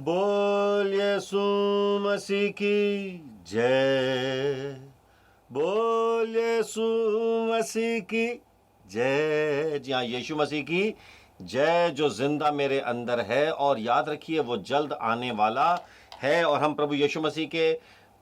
बोल यीशु मसीह की जय। बोल यीशु मसीह की जय। जी हाँ, यीशु मसीह की जय जो जिंदा मेरे अंदर है, और याद रखिए वो जल्द आने वाला है। और हम प्रभु यीशु मसीह के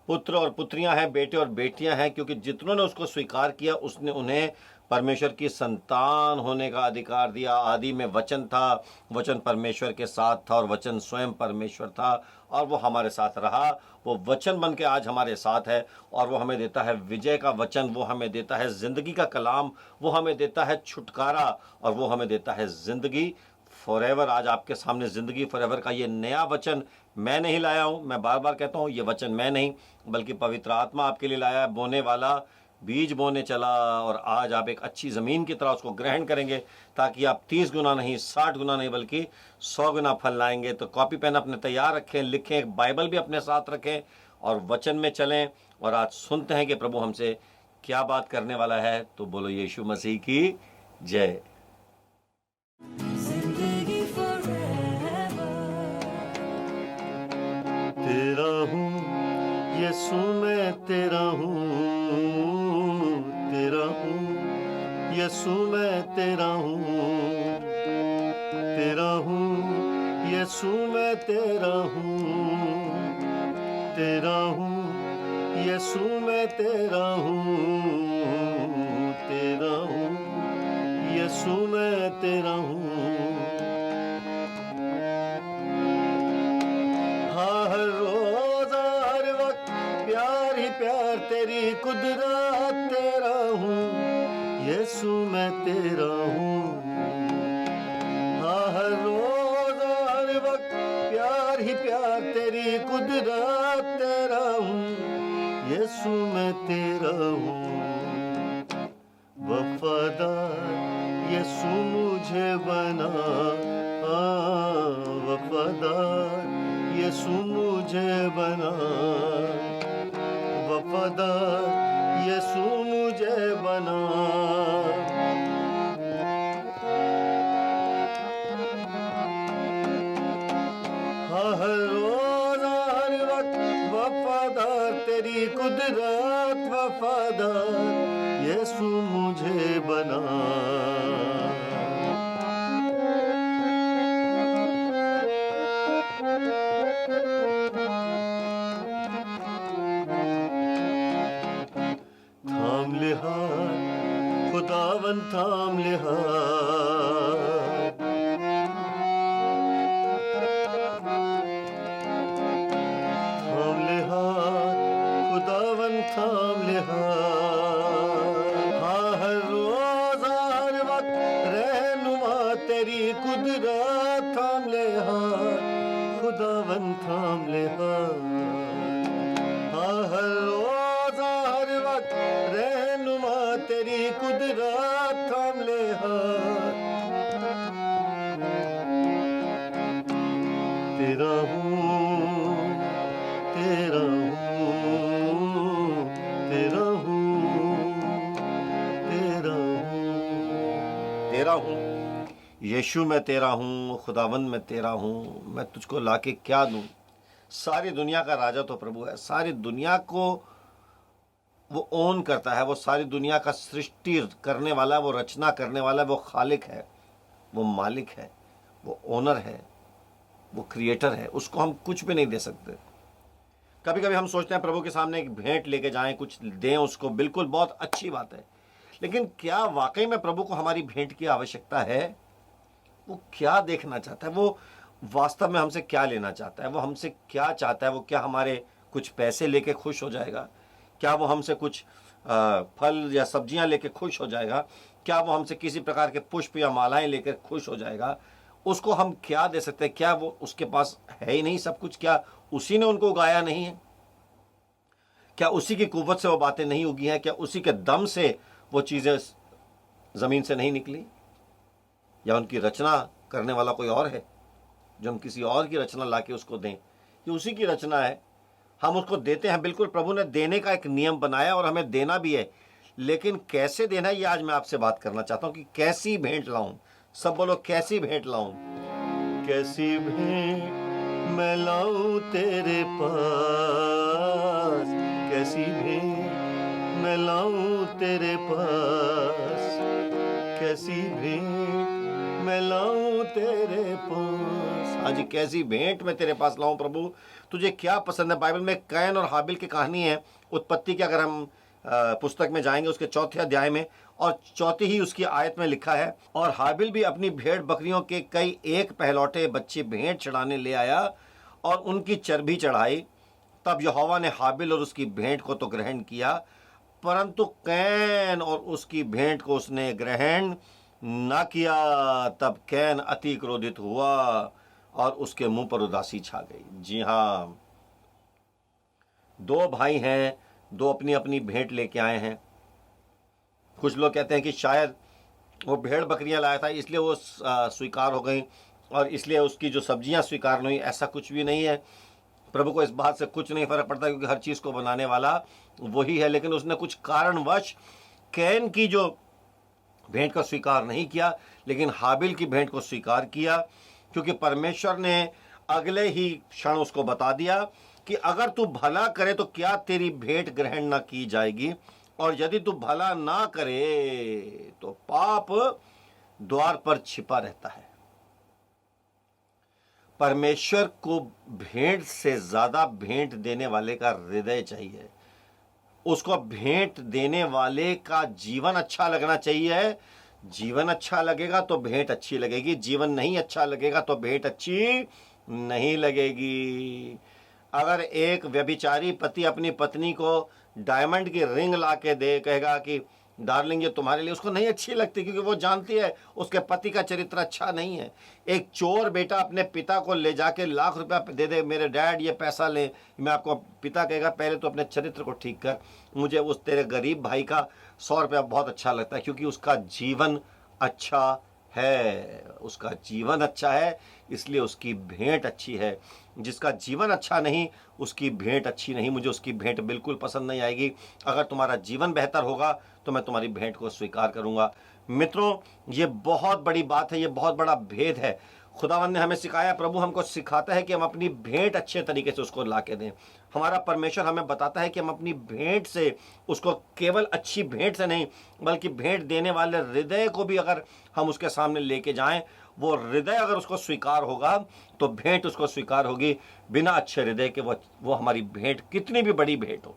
पुत्र और पुत्रियां हैं, बेटे और बेटियां हैं, क्योंकि जितनों ने उसको स्वीकार किया उसने उन्हें परमेश्वर की संतान होने का अधिकार दिया। आदि में वचन था, वचन परमेश्वर के साथ था और वचन स्वयं परमेश्वर था, और वो हमारे साथ रहा। वो वचन बन के आज हमारे साथ है, और वो हमें देता है विजय का वचन, वो हमें देता है जिंदगी का कलाम, वो हमें देता है छुटकारा, और वो हमें देता है जिंदगी फॉरएवर। आज आपके सामने जिंदगी फॉरएवर का ये नया वचन मैं नहीं लाया हूँ। मैं बार बार कहता हूँ, ये वचन मैं नहीं बल्कि पवित्र आत्मा आपके लिए लाया है। बोने वाला बीज बोने चला, और आज आप एक अच्छी ज़मीन की तरह उसको ग्रहण करेंगे, ताकि आप 30 गुना नहीं, 60 गुना नहीं, बल्कि 100 गुना फल लाएंगे। तो कॉपी पेन अपने तैयार रखें, लिखें, एक बाइबल भी अपने साथ रखें और वचन में चलें। और आज सुनते हैं कि प्रभु हमसे क्या बात करने वाला है। तो बोलो यीशु मसीह की जय। जिंदगी forever। तेरा हूँ यीशु, मैं तेरा हूँ, तेरा हूँ यीशु, मैं तेरा हूँ, तेरा हूँ यीशु, मैं तेरा हूँ, तेरा हूँ यीशु, मैं तेरा हूँ, तेरा हूँ यीशु, मैं तेरा हूँ। हर रोज हर वक्त प्यार ही प्यार, तेरी कुदरत तेरा हूँ, यीशु मैं तेरा हूँ। हर रोज हर वक्त प्यार ही प्यार, तेरी कुदरत तेरा हूँ, यीशु मैं तेरा हूँ। वफादार यीशु मुझे बना, वफादार यीशु मुझे बना, वफादार यीशु मुझे बना। हर रोज हर वक्त वफादार, तेरी कुदरत वफादार, यीशु मुझे बना। थाम ले हाथ खुदावन, थाम ले हाथ, थाम ले हाथ खुदावन, थाम ले हाथ। हर रोज हर वक्त रहनुमा, तेरी कुदरत थाम ले हाथ, खुदावन थाम ले हाथ। हर रोज हर वक्त रहनुमा, तेरी कुदरत थाम ले हाथ। तेरा हूँ, तेरा हूँ, तेरा हूँ, तेरा हूँ, तेरा हूँ यीशु मैं तेरा हूँ, खुदावंद मैं तेरा हूँ। मैं तुझको लाके क्या दूँ? सारी दुनिया का राजा तो प्रभु है। सारी दुनिया को वो ओन करता है, वो सारी दुनिया का सृष्टि करने वाला है, वो रचना करने वाला है, वो खालिक है, वो मालिक है, वो ओनर है, वो क्रिएटर है। उसको हम कुछ भी नहीं दे सकते। कभी कभी हम सोचते हैं प्रभु के सामने एक भेंट लेके जाएं, कुछ दें उसको, बिल्कुल बहुत अच्छी बात है, लेकिन क्या वाकई में प्रभु को हमारी भेंट की आवश्यकता है? वो क्या देखना चाहता है? वो वास्तव में हमसे क्या लेना चाहता है? वो हमसे क्या चाहता है? वो क्या हमारे कुछ पैसे लेके खुश हो जाएगा? क्या वो हमसे कुछ फल या सब्जियां लेके खुश हो जाएगा? क्या वो हमसे किसी प्रकार के पुष्प या मालाएं लेकर खुश हो जाएगा? उसको हम क्या दे सकते हैं? क्या वो उसके पास है ही नहीं सब कुछ? क्या उसी ने उनको उगाया नहीं है? क्या उसी की कुव्वत से वो बातें नहीं उगी हैं? क्या उसी के दम से वो चीज़ें ज़मीन से नहीं निकली? या उनकी रचना करने वाला कोई और है जो हम किसी और की रचना लाके उसको दें? ये उसी की रचना है, हम उसको देते हैं। बिल्कुल प्रभु ने देने का एक नियम बनाया और हमें देना भी है, लेकिन कैसे देना है ये आज मैं आपसे बात करना चाहता हूँ कि कैसी भेंट लाऊं। सब बोलो कैसी भेंट लाऊं। कैसी भेंट मैं लाऊं तेरे पास, कैसी भेंट मैं लाऊं तेरे पास, कैसी भेंट मैं लाऊं तेरे पास। हाँ जी, कैसी भेंट मैं तेरे पास लाऊं प्रभु, तुझे क्या पसंद है। बाइबल में कैन और हाबिल की कहानी है, उत्पत्ति की अगर हम पुस्तक में जाएंगे उसके 4थे अध्याय में और 4थी ही उसकी आयत में लिखा है, और हाबिल भी अपनी भेड़ बकरियों के कई एक पहलौठे बच्चे भेंट चढ़ाने ले आया और उनकी चर्बी चढ़ाई। तब यहोवा ने हाबिल और उसकी भेंट को तो ग्रहण किया, परंतु कैन और उसकी भेंट को उसने ग्रहण न किया। तब कैन अति क्रोधित हुआ और उसके मुंह पर उदासी छा गई। जी हाँ, 2 भाई हैं, 2 अपनी अपनी भेंट लेके आए हैं। कुछ लोग कहते हैं कि शायद वो भेड़ बकरियां लाया था इसलिए वो स्वीकार हो गई और इसलिए उसकी जो सब्जियां स्वीकार नहीं। ऐसा कुछ भी नहीं है। प्रभु को इस बात से कुछ नहीं फर्क पड़ता क्योंकि हर चीज़ को बनाने वाला वही है। लेकिन उसने कुछ कारणवश कैन की जो भेंट को स्वीकार नहीं किया, लेकिन हाबिल की भेंट को स्वीकार किया, क्योंकि परमेश्वर ने अगले ही क्षण उसको बता दिया कि अगर तू भला करे तो क्या तेरी भेंट ग्रहण ना की जाएगी, और यदि तू भला ना करे तो पाप द्वार पर छिपा रहता है। परमेश्वर को भेंट से ज्यादा भेंट देने वाले का हृदय चाहिए। उसको भेंट देने वाले का जीवन अच्छा लगना चाहिए। जीवन अच्छा लगेगा तो भेंट अच्छी लगेगी, जीवन नहीं अच्छा लगेगा तो भेंट अच्छी नहीं लगेगी। अगर एक व्यभिचारी पति अपनी पत्नी को डायमंड की रिंग ला के दे, कहेगा कि डार्लिंग ये तुम्हारे लिए, उसको नहीं अच्छी लगती क्योंकि वो जानती है उसके पति का चरित्र अच्छा नहीं है। एक चोर बेटा अपने पिता को ले जाके लाख रुपया दे दे, मेरे डैड ये पैसा ले, मैं आपको, पिता कहेगा पहले तो अपने चरित्र को ठीक कर, मुझे उस तेरे गरीब भाई का 100 रुपया बहुत अच्छा लगता है क्योंकि उसका जीवन अच्छा है, उसका जीवन अच्छा है इसलिए उसकी भेंट अच्छी है। जिसका जीवन अच्छा नहीं उसकी भेंट अच्छी नहीं, मुझे उसकी भेंट बिल्कुल पसंद नहीं आएगी। अगर तुम्हारा जीवन बेहतर होगा तो मैं तुम्हारी भेंट को स्वीकार करूंगा। मित्रों, ये बहुत बड़ी बात है, ये बहुत बड़ा भेद है। खुदावंद ने हमें सिखाया, प्रभु हमको सिखाता है कि हम अपनी भेंट अच्छे तरीके से उसको ला के दें। हमारा परमेश्वर हमें बताता है कि हम अपनी भेंट से उसको केवल अच्छी भेंट से नहीं बल्कि भेंट देने वाले हृदय को भी अगर हम उसके सामने लेके जाएं, वो हृदय अगर उसको स्वीकार होगा तो भेंट उसको स्वीकार होगी। बिना अच्छे हृदय के वो हमारी भेंट कितनी भी बड़ी भेंट हो,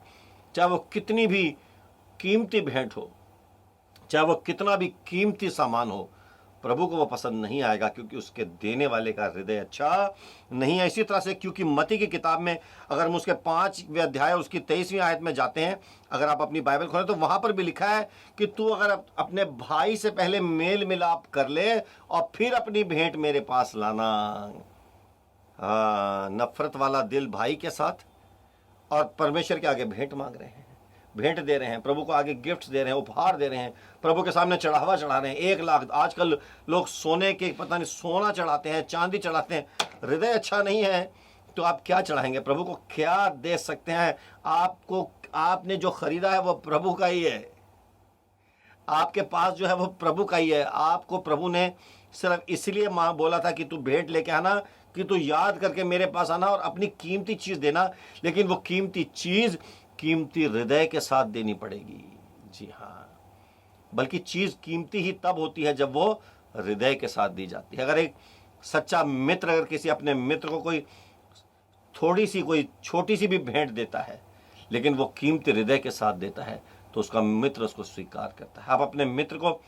चाहे वो कितनी भी कीमती भेंट हो, चाहे वो कितना भी कीमती सामान हो, प्रभु को वो पसंद नहीं आएगा क्योंकि उसके देने वाले का हृदय अच्छा नहीं है। इसी तरह से क्योंकि मत्ती की किताब में अगर हम उसके 5वें अध्याय उसकी 23वीं आयत में जाते हैं, अगर आप अपनी बाइबल खोलें तो वहां पर भी लिखा है कि तू अगर अपने भाई से पहले मेल मिलाप कर ले और फिर अपनी भेंट मेरे पास लाना। नफरत वाला दिल भाई के साथ और परमेश्वर के आगे भेंट मांग रहे हैं, भेंट दे रहे हैं, प्रभु को आगे गिफ्ट्स दे रहे हैं, उपहार दे रहे हैं, प्रभु के सामने चढ़ावा चढ़ा रहे हैं। 1 लाख, आजकल लोग सोने के पता नहीं सोना चढ़ाते हैं, चांदी चढ़ाते हैं। हृदय अच्छा नहीं है तो आप क्या चढ़ाएंगे, प्रभु को क्या दे सकते हैं। आपको, आपने जो खरीदा है वो प्रभु का ही है, आपके पास जो है वो प्रभु का ही है। आपको प्रभु ने सिर्फ इसलिए माँ बोला था कि तू भेंट लेके आना, कि तू याद करके मेरे पास आना और अपनी कीमती चीज देना, लेकिन वो कीमती चीज कीमती हृदय के साथ देनी पड़ेगी। जी हाँ, बल्कि चीज कीमती ही तब होती है जब वो हृदय के साथ दी जाती है। अगर एक सच्चा मित्र अगर किसी अपने मित्र को कोई थोड़ी सी, कोई छोटी सी भी भेंट देता है लेकिन वो कीमती हृदय के साथ देता है तो उसका मित्र उसको स्वीकार करता है। आप अपने मित्र को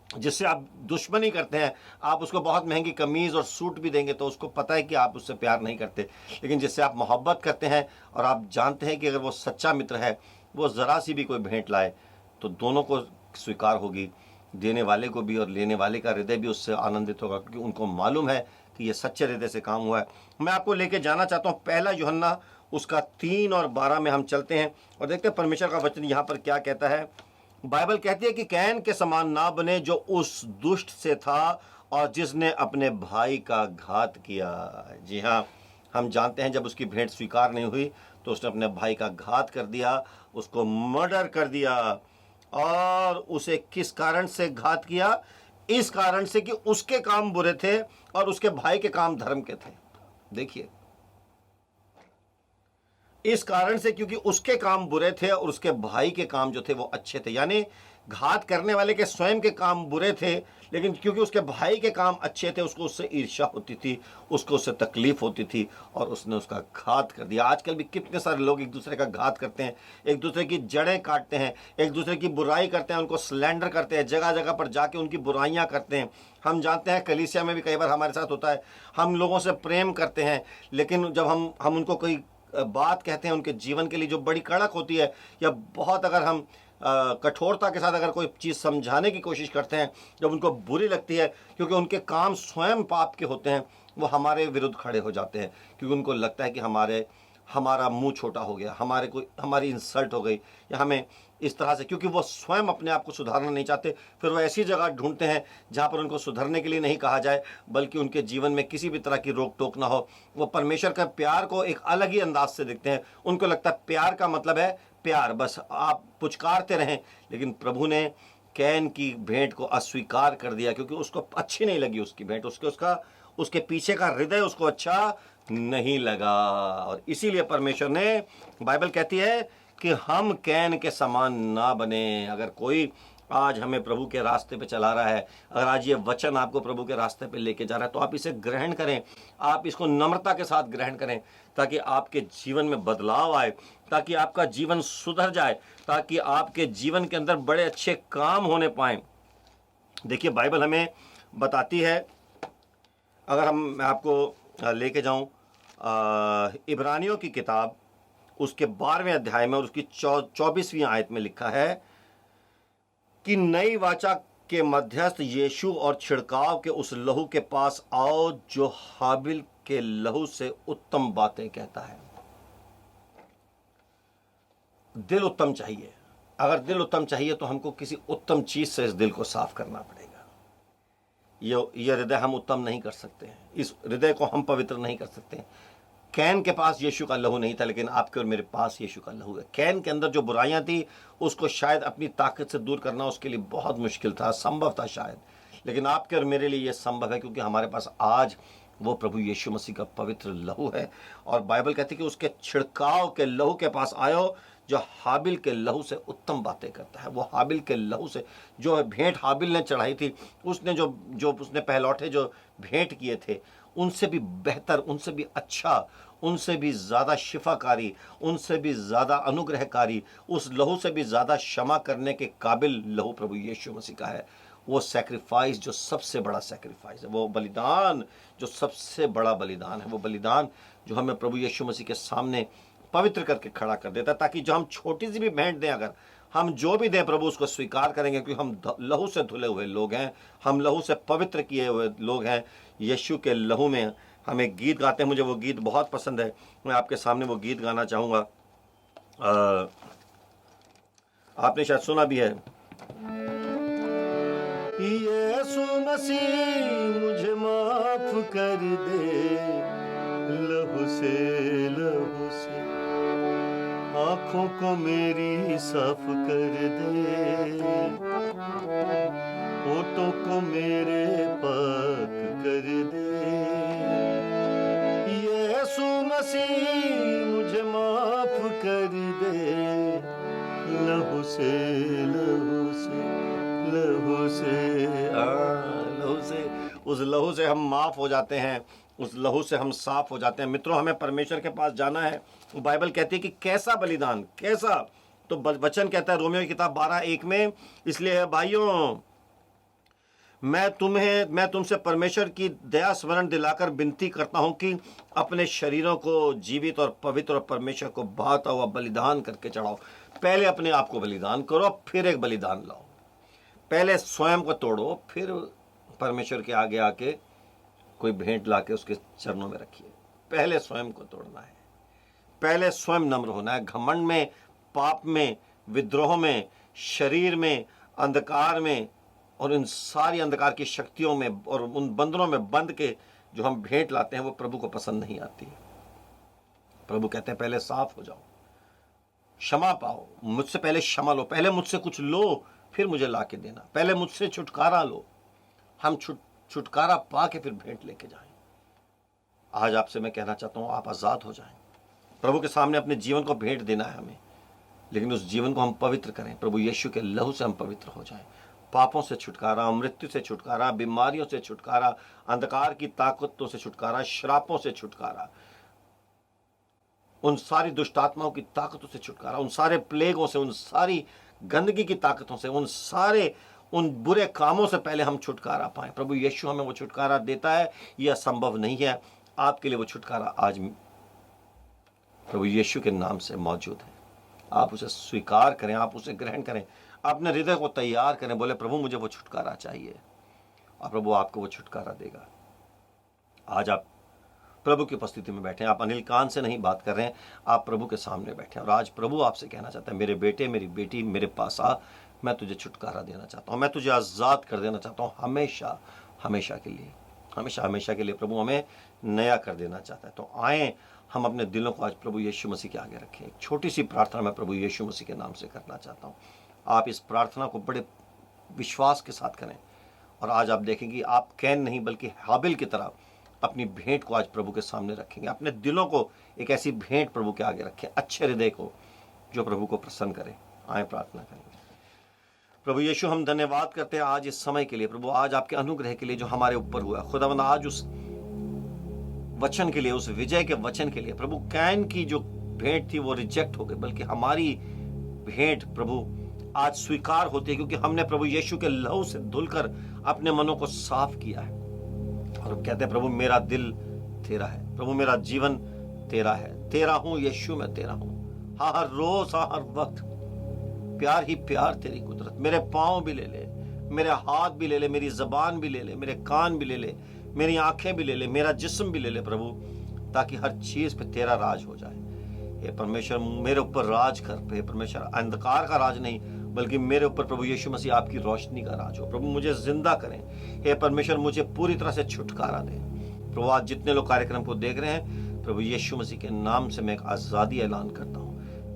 जिससे आप दुश्मनी करते हैं, आप उसको बहुत महंगी कमीज और सूट भी देंगे तो उसको पता है कि आप उससे प्यार नहीं करते, लेकिन जिससे आप मोहब्बत करते हैं और आप जानते हैं कि अगर वो सच्चा मित्र है, वो ज़रा सी भी कोई भेंट लाए तो दोनों को स्वीकार होगी, देने वाले को भी और लेने वाले का हृदय भी उससे आनंदित होगा, क्योंकि उनको मालूम है कि ये सच्चे हृदय से काम हुआ है। मैं आपको लेके जाना चाहता हूँ 1 यूहन्ना उसका 3 और 12 में हम चलते हैं और देखते हैं परमेश्वर का वचन यहाँ पर क्या कहता है। बाइबल कहती है कि कैन के समान ना बने जो उस दुष्ट से था और जिसने अपने भाई का घात किया। जी हाँ, हम जानते हैं जब उसकी भेंट स्वीकार नहीं हुई तो उसने अपने भाई का घात कर दिया, उसको मर्डर कर दिया। और उसे किस कारण से घात किया? इस कारण से कि उसके काम बुरे थे और उसके भाई के काम धर्म के थे। देखिए, इस कारण से क्योंकि उसके काम बुरे थे और उसके भाई के काम जो थे वो अच्छे थे। यानी घात करने वाले के स्वयं के काम बुरे थे, लेकिन क्योंकि उसके भाई के काम अच्छे थे, उसको उससे ईर्ष्या होती थी, उसको उससे तकलीफ होती थी और उसने उसका घात कर दिया। आजकल भी कितने सारे लोग एक दूसरे का घात करते हैं, एक दूसरे की जड़ें काटते हैं, एक दूसरे की बुराई करते हैं, उनको स्लैंडर करते हैं, जगह जगह पर जाके उनकी बुराइयां करते हैं। हम जानते हैं कलीसिया में भी कई बार हमारे साथ होता है, हम लोगों से प्रेम करते हैं, लेकिन जब हम उनको कोई बात कहते हैं उनके जीवन के लिए जो बड़ी कड़क होती है, या बहुत अगर हम कठोरता के साथ अगर कोई चीज़ समझाने की कोशिश करते हैं, जब उनको बुरी लगती है क्योंकि उनके काम स्वयं पाप के होते हैं, वो हमारे विरुद्ध खड़े हो जाते हैं, क्योंकि उनको लगता है कि हमारा मुंह छोटा हो गया, हमारी इंसल्ट हो गई, या हमें इस तरह से, क्योंकि वो स्वयं अपने आप को सुधारना नहीं चाहते, फिर वो ऐसी जगह ढूंढते हैं जहाँ पर उनको सुधरने के लिए नहीं कहा जाए, बल्कि उनके जीवन में किसी भी तरह की रोक टोक ना हो। वो परमेश्वर का प्यार को एक अलग ही अंदाज से देखते हैं। उनको लगता है प्यार का मतलब है प्यार, बस आप पुचकारते रहें। लेकिन प्रभु ने कैन की भेंट को अस्वीकार कर दिया, क्योंकि उसको अच्छी नहीं लगी उसकी भेंट, उसके पीछे का हृदय उसको अच्छा नहीं लगा। और इसीलिए परमेश्वर ने, बाइबल कहती है कि हम कैन के समान ना बने। अगर कोई आज हमें प्रभु के रास्ते पे चला रहा है, अगर आज ये वचन आपको प्रभु के रास्ते पे लेके जा रहा है, तो आप इसे ग्रहण करें, आप इसको नम्रता के साथ ग्रहण करें, ताकि आपके जीवन में बदलाव आए, ताकि आपका जीवन सुधर जाए, ताकि आपके जीवन के अंदर बड़े अच्छे काम होने पाएं। देखिए बाइबल हमें बताती है, अगर मैं आपको लेके जाऊं इब्रानियों की किताब, उसके 12वें अध्याय में और उसकी 24वीं आयत में लिखा है कि नई वाचा के मध्यस्थ यीशु और छिड़काव के उस लहू के पास आओ जो हाबिल के लहू से उत्तम बातें कहता है। दिल उत्तम चाहिए। अगर दिल उत्तम चाहिए तो हमको किसी उत्तम चीज से इस दिल को साफ करना पड़ेगा। ये हृदय हम उत्तम नहीं कर सकते हैं, इस हृदय को हम पवित्र नहीं कर सकते हैं। कैन के पास यीशु का लहू नहीं था, लेकिन आपके और मेरे पास यीशु का लहू है। कैन के अंदर जो बुराइयां थी, उसको शायद अपनी ताकत से दूर करना उसके लिए बहुत मुश्किल था, संभव था शायद, लेकिन आपके और मेरे लिए यह संभव है, क्योंकि हमारे पास आज वो प्रभु यीशु मसीह का पवित्र लहू है। और बाइबल कहती है कि उसके छिड़काव के लहू के पास आयो जो हाबिल के लहू से उत्तम बातें करता है। वो हाबिल के लहू से, जो भेंट हाबिल ने चढ़ाई थी, उसने जो उसने पहलौठे जो भेंट किए थे, उनसे भी बेहतर, उनसे भी अच्छा, उनसे भी ज़्यादा शिफाकारी, उनसे भी ज़्यादा अनुग्रहकारी, उस लहू से भी ज़्यादा क्षमा करने के काबिल लहू प्रभु यीशु मसीह का है। वो सैक्रिफाइस जो सबसे बड़ा सैक्रिफाइस है, वो बलिदान जो सबसे बड़ा बलिदान है, वो बलिदान जो हमें प्रभु यीशु मसीह के सामने पवित्र करके खड़ा कर देता है, ताकि जो हम छोटी सी भी भेंट दें, अगर हम जो भी दें, प्रभु उसको स्वीकार करेंगे, क्योंकि हम लहू से धुले हुए लोग हैं, हम लहू से पवित्र किए हुए लोग हैं। यीशु के लहू में हम एक गीत गाते हैं, मुझे वो गीत बहुत पसंद है, मैं आपके सामने वो गीत गाना चाहूँगा। आपने शायद सुना भी है। यीशु मसीह मुझे माफ कर दे, लहू से आँखों को मेरी साफ कर दे, होठों को मेरे पाक कर दे। यीशु मसीह मुझे माफ कर दे, लहू से उस लहू से हम माफ हो जाते हैं, उस लहू से हम साफ हो जाते हैं। मित्रों, हमें परमेश्वर के पास जाना है। बाइबल कहती है कि कैसा बलिदान, कैसा, तो वचन कहता है रोमियो की किताब 12:1 में, इसलिए भाइयों मैं तुमसे परमेश्वर की दया स्मरण दिलाकर विनती करता हूं कि अपने शरीरों को जीवित और पवित्र और परमेश्वर को भाता हुआ बलिदान करके चढ़ाओ। पहले अपने आप को बलिदान करो, फिर एक बलिदान लाओ। पहले स्वयं को तोड़ो, फिर परमेश्वर के आगे आके कोई भेंट लाके उसके चरणों में रखिए। पहले स्वयं को तोड़ना है, पहले स्वयं नम्र होना है। घमंड में, पाप में, विद्रोह में, शरीर में, अंधकार में और इन सारी अंधकार की शक्तियों में और उन बंधनों में बंध के जो हम भेंट लाते हैं, वो प्रभु को पसंद नहीं आती। प्रभु कहते हैं पहले साफ हो जाओ, क्षमा पाओ, मुझसे पहले क्षमा लो, पहले मुझसे कुछ लो, फिर मुझे ला के देना, पहले मुझसे छुटकारा लो। हम छुटकारा पा के फिर भेंट लेके जाएं। आज आपसे मैं कहना चाहता हूं, आप आजाद हो जाएं, प्रभु के सामने अपने जीवन को भेंट देना है हमें, लेकिन उस जीवन को हम पवित्र करें। प्रभु यीशु के लहू से हम पवित्र हो जाएं। पापों से छुटकारा, मृत्यु से छुटकारा, बीमारियों से छुटकारा, अंधकार की ताकतों से छुटकारा, श्रापों से छुटकारा, उन सारी दुष्ट आत्माओं की ताकतों से छुटकारा, उन सारे प्लेगों से, उन सारी गंदगी की ताकतों से, उन बुरे कामों से पहले हम छुटकारा पाएं। प्रभु यीशु हमें वो छुटकारा देता है। यह असंभव नहीं है। आपके लिए वो छुटकारा आज प्रभु यीशु के नाम से मौजूद है। आप उसे स्वीकार करें, आप उसे ग्रहण करें, अपने हृदय को तैयार करें, बोले प्रभु मुझे वो छुटकारा चाहिए, और प्रभु आपको वो छुटकारा देगा। आज आप प्रभु की उपस्थिति में बैठे हैं। आप अनिल कान से नहीं बात कर रहे हैं, आप प्रभु के सामने बैठे हैं, और आज प्रभु आपसे कहना चाहता है, मेरे बेटे, मेरी बेटी, मेरे पास आ, मैं तुझे छुटकारा देना चाहता हूँ, मैं तुझे आज़ाद कर देना चाहता हूँ, हमेशा हमेशा के लिए, हमेशा हमेशा के लिए प्रभु हमें नया कर देना चाहता है। तो आए हम अपने दिलों को आज प्रभु यीशु मसीह के आगे रखें। एक छोटी सी प्रार्थना मैं प्रभु यीशु मसीह के नाम से करना चाहता हूँ। आप इस प्रार्थना को बड़े विश्वास के साथ करें, और आज आप देखेंगे आप कैन नहीं बल्कि हाबिल की तरह अपनी भेंट को आज प्रभु के सामने रखेंगे। अपने दिलों को एक ऐसी भेंट प्रभु के आगे रखें, अच्छे हृदय को, जो प्रभु को प्रसन्न करे। आए प्रार्थना करेंगे। प्रभु यीशु हम धन्यवाद करते हैं आज इस समय के लिए, प्रभु आज आपके अनुग्रह के लिए जो हमारे ऊपर हुआ। खुदावंद आज उस वचन के लिए, उस विजय के वचन के लिए, प्रभु कैन की जो भेंट थी वो रिजेक्ट हो गई, बल्कि हमारी भेंट प्रभु आज स्वीकार होती है, क्योंकि हमने प्रभु यीशु के लहू से धुलकर अपने मनों को साफ किया है। और कहते हैं प्रभु मेरा दिल तेरा है, प्रभु मेरा जीवन तेरा है, तेरा हूं यीशु, मैं तेरा हूं। हाँ, हर रोज, हाँ, हर वक्त प्यार ही प्यार तेरी कुदरत। मेरे पाँव भी ले ले, मेरे हाथ भी ले ले, मेरी जबान भी ले ले, मेरे कान भी ले ले, मेरी आंखें भी ले ले, मेरा जिस्म भी ले ले प्रभु, ताकि हर चीज पे तेरा राज हो जाए। हे परमेश्वर मेरे ऊपर राज कर। हे परमेश्वर अंधकार का राज नहीं, बल्कि मेरे ऊपर प्रभु यीशु मसीह आपकी रोशनी का राज हो। प्रभु मुझे जिंदा करें। हे परमेश्वर मुझे पूरी तरह से छुटकारा दें। प्रभु आज जितने लोग कार्यक्रम को देख रहे हैं, प्रभु यीशु मसीह के नाम से मैं एक आजादी ऐलान करता हूँ।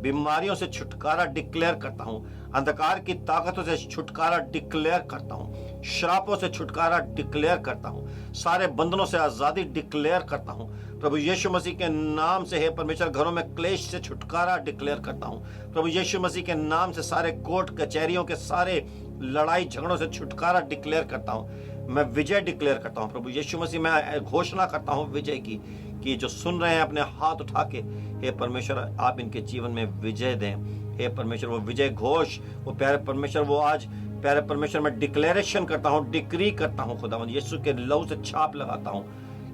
बीमारियों से छुटकारा डिक्लेयर करता हूँ, अंधकार की ताकतों से छुटकारा डिक्लेयर करता हूँ, श्रापों से छुटकारा डिक्लेयर करता हूँ, सारे बंधनों से आजादी डिक्लेयर करता हूँ। प्रभु यीशु मसीह के नाम से हे परमेश्वर घरों में क्लेश से छुटकारा डिक्लेयर करता हूँ। प्रभु यीशु मसीह के नाम से सारे कोर्ट कचहरियों के सारे लड़ाई झगड़ों से छुटकारा डिक्लेयर करता हूँ। मैं विजय डिक्लेयर करता हूँ। प्रभु यीशु मसीह मैं घोषणा करता हूँ विजय की, कि जो सुन रहे हैं अपने हाथ उठा के, हे परमेश्वर आप इनके जीवन में विजय दें। हे परमेश्वर वो विजय घोष, वो प्यारे परमेश्वर, वो आज प्यारे परमेश्वर मैं डिक्लेरेशन करता हूँ, डिक्री करता हूँ खुदावंद, यीशु के लहू से छाप लगाता हूँ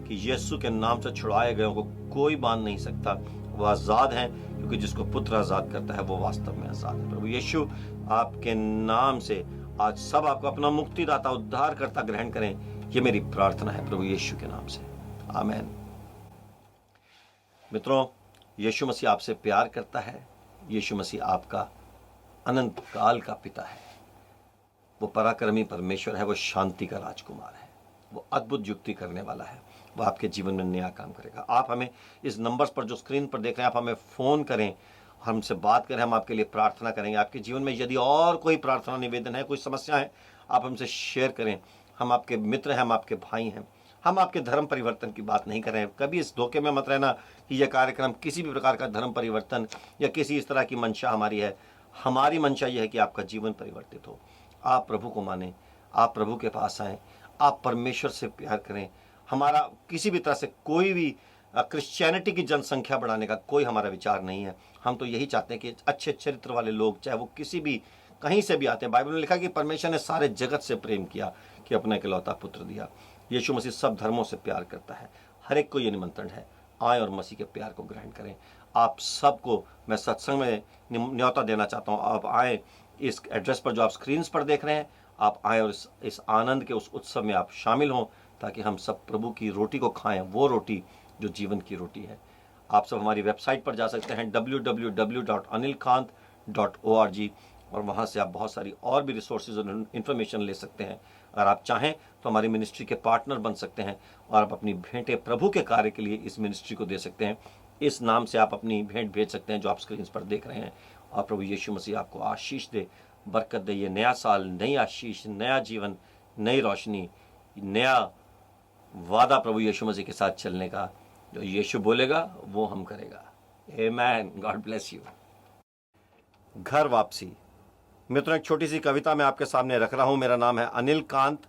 कि यीशु के नाम से छुड़ाए गए को कोई बांध नहीं सकता। वो आजाद हैं, क्योंकि जिसको पुत्र आजाद करता है वो वास्तव में आजाद है। प्रभु यीशु आपके नाम से आज सब आपको अपना मुक्तिदाता उद्धार करता ग्रहण करें। ये मेरी प्रार्थना है प्रभु यीशु के नाम से, आमीन। मित्रों, यीशु मसीह आपसे प्यार करता है। यीशु मसीह आपका अनंत काल का पिता है। वो पराक्रमी परमेश्वर है, वो शांति का राजकुमार है, वो अद्भुत युक्ति करने वाला है, वो आपके जीवन में नया काम करेगा। आप हमें इस नंबर्स पर जो स्क्रीन पर देख रहे हैं, आप हमें फ़ोन करें, हमसे बात करें, हम आपके लिए प्रार्थना करेंगे। आपके जीवन में यदि और कोई प्रार्थना निवेदन है, कोई समस्या है, आप हमसे शेयर करें। हम आपके मित्र हैं, हम आपके भाई हैं। हम आपके धर्म परिवर्तन की बात नहीं कर रहे हैं। कभी इस धोखे में मत रहना कि यह कार्यक्रम किसी भी प्रकार का धर्म परिवर्तन या किसी इस तरह की मंशा हमारी है। हमारी मंशा यह है कि आपका जीवन परिवर्तित हो, आप प्रभु को माने, आप प्रभु के पास आएँ, आप परमेश्वर से प्यार करें। हमारा किसी भी तरह से कोई भी क्रिश्चियनिटी की जनसंख्या बढ़ाने का कोई हमारा विचार नहीं है। हम तो यही चाहते हैं कि अच्छे चरित्र वाले लोग, चाहे वो किसी भी कहीं से भी आते हैं। बाइबल में लिखा कि परमेश्वर ने सारे जगत से प्रेम किया कि अपना इकलौता पुत्र दिया। यीशु मसीह सब धर्मों से प्यार करता है। हर एक को ये निमंत्रण है, आए और मसीह के प्यार को ग्रहण करें। आप सबको मैं सत्संग में न्योता देना चाहता हूँ। आप आए इस एड्रेस पर जो आप स्क्रीन पर देख रहे हैं, आप आए और इस आनंद के उस उत्सव में आप शामिल हों, ताकि हम सब प्रभु की रोटी को खाएं, वो रोटी जो जीवन की रोटी है। आप सब हमारी वेबसाइट पर जा सकते हैं www.anilkant.org, और वहाँ से आप बहुत सारी और भी रिसोर्सेज और इन्फॉर्मेशन ले सकते हैं। अगर आप चाहें तो हमारी मिनिस्ट्री के पार्टनर बन सकते हैं, और आप अपनी भेंटें प्रभु के कार्य के लिए इस मिनिस्ट्री को दे सकते हैं। इस नाम से आप अपनी भेंट भेज सकते हैं जो आप स्क्रीन पर देख रहे हैं। और प्रभु यीशु मसीह आपको आशीष दे, बरकत दे। ये नया साल, नई आशीष, नया जीवन, नई रोशनी, नया वादा प्रभु यीशु मसीह के साथ चलने का। जो यीशु बोलेगा वो हम करेगा। आमेन, गॉड ब्लेस यू। घर वापसी। मित्रों, एक छोटी सी कविता मैं आपके सामने रख रहा हूं। मेरा नाम है अनिल कांत।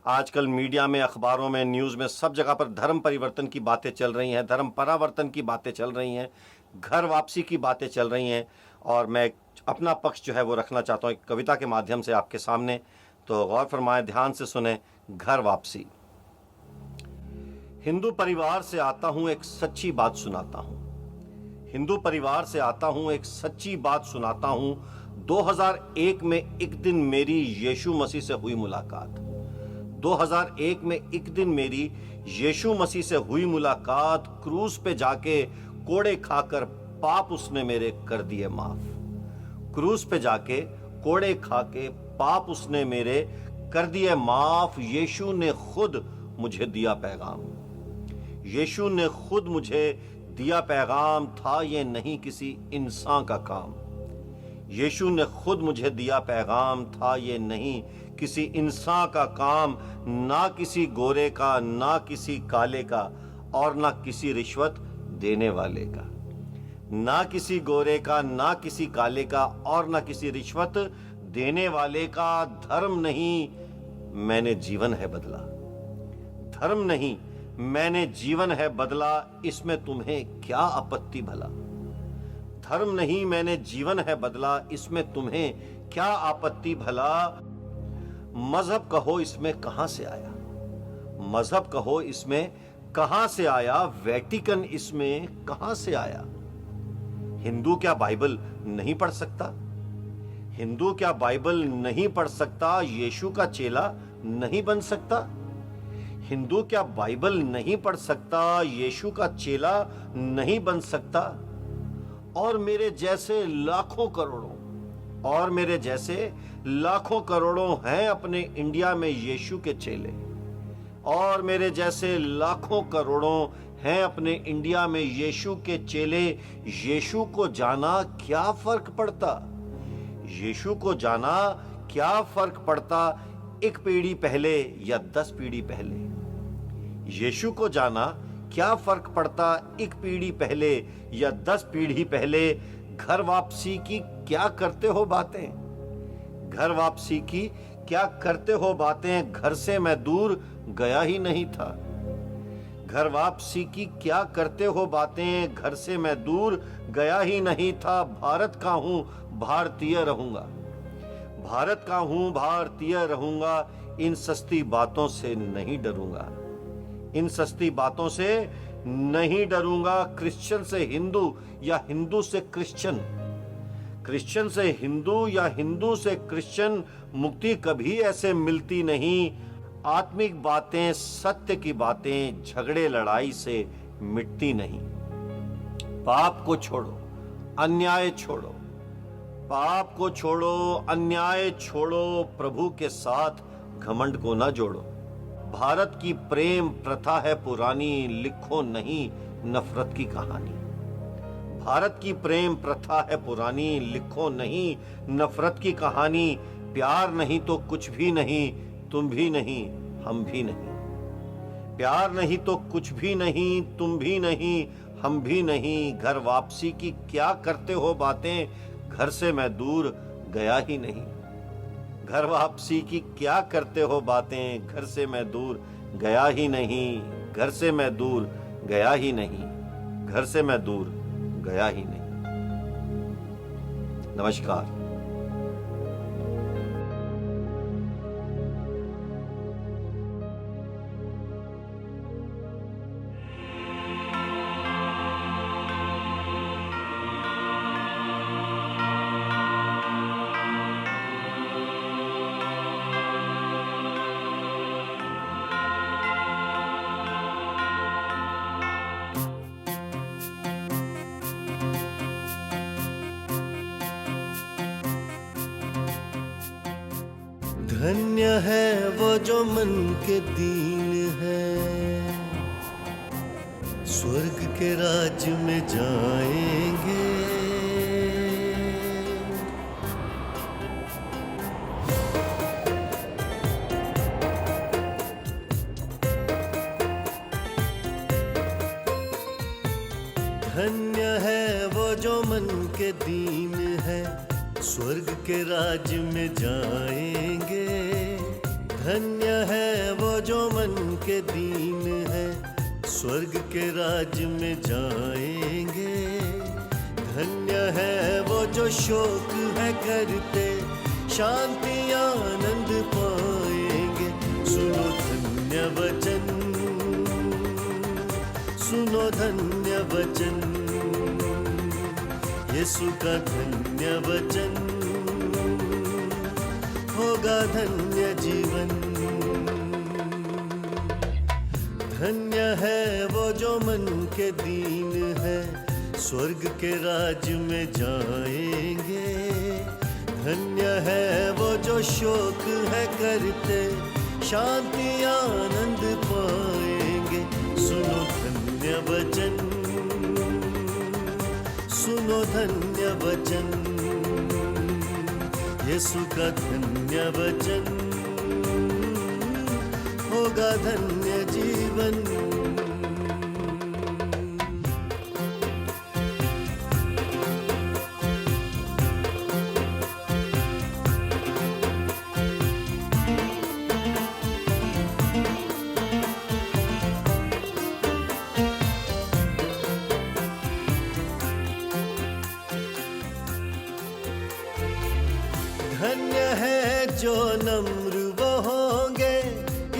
आजकल मीडिया में, अखबारों में, न्यूज़ में, सब जगह पर धर्म परिवर्तन की बातें चल रही हैं, धर्म परावर्तन की बातें चल रही हैं, घर वापसी की बातें चल रही हैं, और मैं अपना पक्ष जो है वो रखना चाहता हूँ एक कविता के माध्यम से आपके सामने। तो गौर फरमाएं, ध्यान से सुने। घर वापसी। हिंदू परिवार से आता हूँ, एक सच्ची बात सुनाता हूँ। हिंदू परिवार से आता हूँ, एक सच्ची बात सुनाता हूँ। 2001 में एक दिन मेरी यीशु मसीह से हुई मुलाकात। 2001 में एक दिन मेरी यीशु मसीह से हुई मुलाकात। क्रूस पे जाके कोड़े खाकर पाप उसने मेरे कर दिए माफ। क्रूस पे जाके कोड़े खा के पाप उसने मेरे कर दिए माफ। यीशु ने खुद मुझे दिया पैगाम। यीशु ने खुद मुझे दिया पैगाम। था ये नहीं किसी इंसान का काम। यीशु ने खुद मुझे दिया पैगाम। था ये नहीं किसी इंसान का काम। ना किसी गोरे का, ना किसी काले का, और ना किसी रिश्वत देने वाले का। ना किसी गोरे का, ना किसी काले का, और ना किसी रिश्वत देने वाले का। धर्म नहीं, मैंने जीवन है बदला। धर्म नहीं, मैंने जीवन है बदला। इसमें तुम्हें क्या आपत्ति भला। धर्म नहीं, मैंने जीवन है बदला। इसमें तुम्हें क्या आपत्ति भला। मजहब कहो इसमें कहां से आया। मजहब कहो इसमें कहां से आया। वेटिकन इसमें कहां से आया। हिंदू क्या बाइबल नहीं पढ़ सकता। हिंदू क्या बाइबल नहीं पढ़ सकता। यीशु का चेला नहीं बन सकता। हिंदू क्या बाइबल नहीं पढ़ सकता। यीशु का चेला नहीं बन सकता। और मेरे जैसे लाखों करोड़ों, और मेरे जैसे लाखों करोड़ों हैं अपने इंडिया में यीशु के चेले। और मेरे जैसे लाखों करोड़ों हैं अपने इंडिया में यीशु के चेले। यीशु को जाना क्या फर्क पड़ता। यीशु को जाना क्या फर्क पड़ता। एक पीढ़ी पहले या 10 पीढ़ी पहले। यीशु को जाना क्या फर्क पड़ता। एक पीढ़ी पहले या 10 पीढ़ी पहले। घर वापसी की क्या करते हो बातें। घर वापसी की क्या करते हो बातें। घर से मैं दूर गया ही नहीं था। घर वापसी की क्या करते हो बातें। घर से मैं दूर गया ही नहीं था। भारत का हूं, भारतीय रहूंगा। भारत का हूं, भारतीय रहूंगा। इन सस्ती बातों से नहीं डरूंगा। इन सस्ती बातों से नहीं डरूंगा। क्रिश्चियन से हिंदू या हिंदू से क्रिश्चियन, क्रिश्चियन से हिंदू या हिंदू से क्रिश्चियन, मुक्ति कभी ऐसे मिलती नहीं। आत्मिक बातें, सत्य की बातें झगड़े लड़ाई से मिटती नहीं। पाप को छोड़ो, अन्याय छोड़ो। पाप को छोड़ो, अन्याय छोड़ो। प्रभु के साथ घमंड को ना जोड़ो। भारत की प्रेम प्रथा है पुरानी। लिखो नहीं नफरत की कहानी। भारत की प्रेम प्रथा है पुरानी। लिखो नहीं नफरत की कहानी। प्यार नहीं तो कुछ भी नहीं। तुम भी नहीं, हम भी नहीं। प्यार नहीं तो कुछ भी नहीं। तुम भी नहीं, हम भी नहीं। घर वापसी की क्या करते हो बातें। घर से मैं दूर गया ही नहीं। घर वापसी की क्या करते हो बातें। घर से मैं दूर गया ही नहीं। घर से मैं दूर गया ही नहीं। घर से मैं दूर गया ही नहीं। नमस्कार। धन्य है वो जो मन के दीन है, स्वर्ग के राज में जाएंगे। धन्य है वो जो मन के दीन है, स्वर्ग के राज में जाएंगे। धन्य है वो जो मन के दीन है, स्वर्ग के राज में जाएंगे। धन्य है वो जो शोक है करते, शांति आनंद पाएंगे। सुनो धन्य वचन, सुनो धन्य वचन, यीशु का धन्य वचन, होगा धन्य जीवन। धन्य है वो जो मन के दीन है, स्वर्ग के राज में जाएंगे। धन्य है वो जो शोक है करते, शांति आनंद पाएंगे। सुनो धन्य वचन, सुनो धन्य वचन, यीशु का धन्य वचन, होगा धन्य जीवन। धन्य है जो नम्र वो होंगे,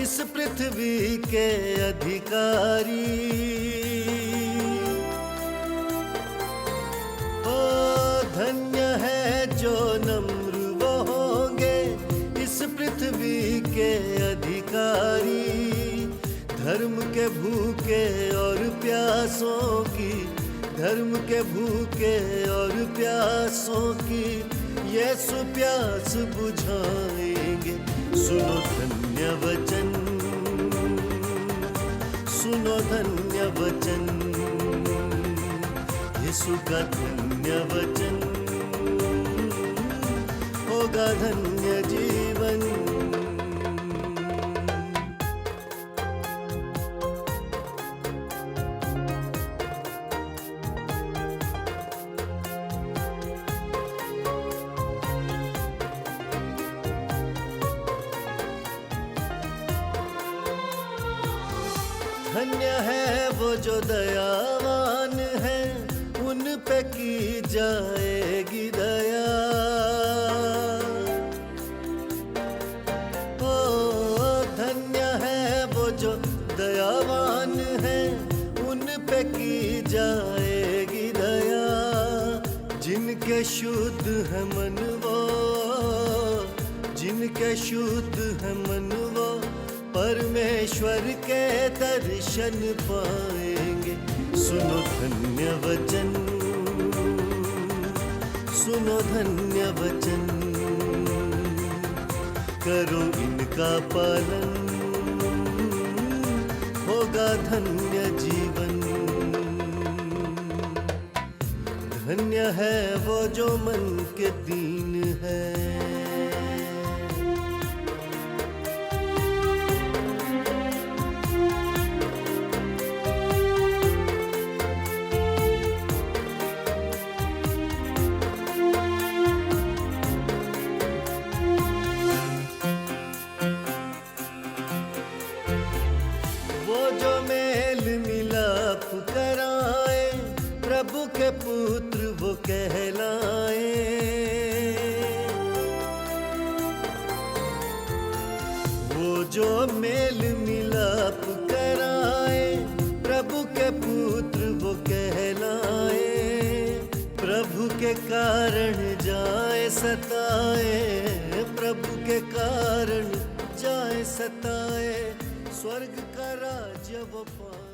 इस पृथ्वी के अधिकारी। ओ धन्य है जो नम्र वो होंगे, इस पृथ्वी के अधिकारी। धर्म के भूखे और प्यासों की, धर्म के भूखे और प्यासों की यीशु प्यास बुझाएंगे। सुनो धन्य वचन, सुनो धन्य वचन, यीशु का धन्य वचन, होगा धन्य जीवन। धन्य है वो जो दयावान है, उन पे की जाएगी दया। ओ धन्य है वो जो दयावान है, उन पे की जाएगी दया। जिनके शुद्ध है मन वो, जिनके शुद्ध है मन वो, परमेश्वर के दर्शन पाएंगे। सुनो धन्य वचन, सुनो धन्य वचन, करो इनका पालन, होगा धन्य जीवन। धन्य है वो जो मन के दीन है। वो जो मेल मिलाप कराए, प्रभु के पुत्र वो कहलाए। वो जो मेल मिलाप कराए, प्रभु के पुत्र वो कहलाए। प्रभु के कारण जाए सताए, प्रभु के कारण जाए सताए, स्वर्ग का राज्य वो पाए।